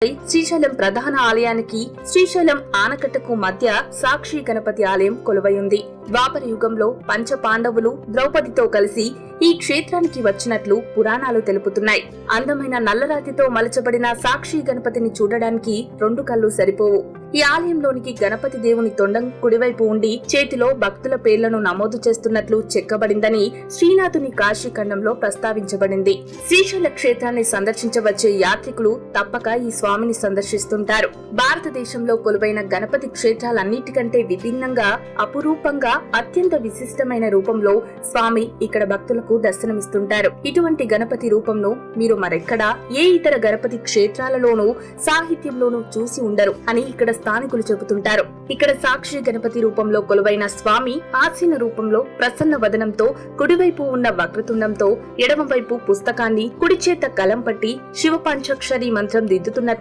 శ్రీశైలం ప్రధాన ఆలయానికి శ్రీశైలం ఆనకట్టకు మధ్య సాక్షి గణపతి ఆలయం కొలువై ఉంది. ద్వాపర యుగంలో పంచ పాండవులు ద్రౌపదితో కలిసి ఈ క్షేత్రానికి వచ్చినట్లు పురాణాలు తెలుపుతున్నాయి. అందమైన నల్లరాతితో మలచబడిన సాక్షి గణపతిని చూడడానికి 2 కళ్ళు సరిపోవు. ఈ ఆలయంలోనికి గణపతి దేవుని తొండం కుడివైపు ఉండి చేతిలో భక్తుల పేర్లను నమోదు చేస్తున్నట్లు చెక్కబడిందని శ్రీనాథుని కాశీఖండంలో ప్రస్తావించబడింది. శ్రీశైల క్షేత్రాన్ని సందర్శించవచ్చే యాత్రికులు తప్పక ఈ స్వామిని సందర్శిస్తుంటారు. భారతదేశంలో కొలువైన గణపతి క్షేత్రాలన్నిటికంటే విభిన్నంగా, అపురూపంగా, అత్యంత విశిష్టమైన రూపంలో స్వామి ఇక్కడ భక్తులకు దర్శనమిస్తుంటారు. ఇటువంటి గణపతి రూపంను మీరు మరెక్కడా ఏ ఇతర గణపతి క్షేత్రాలలోనూ సాహిత్యంలోనూ చూసి ఉండరు అని ఇక్కడ స్థానికులు చెబుతుంటారు. ఇక్కడ సాక్షి గణపతి రూపంలో కొలువైన స్వామి ఆసీన రూపంలో ప్రసన్న వదనంతో, కుడివైపు ఉన్న వక్రతుండంతో, ఎడమవైపు పుస్తకాన్ని, కుడి చేత కలం పట్టి శివ పంచాక్షరి మంత్రం దిద్దుతున్నట్లు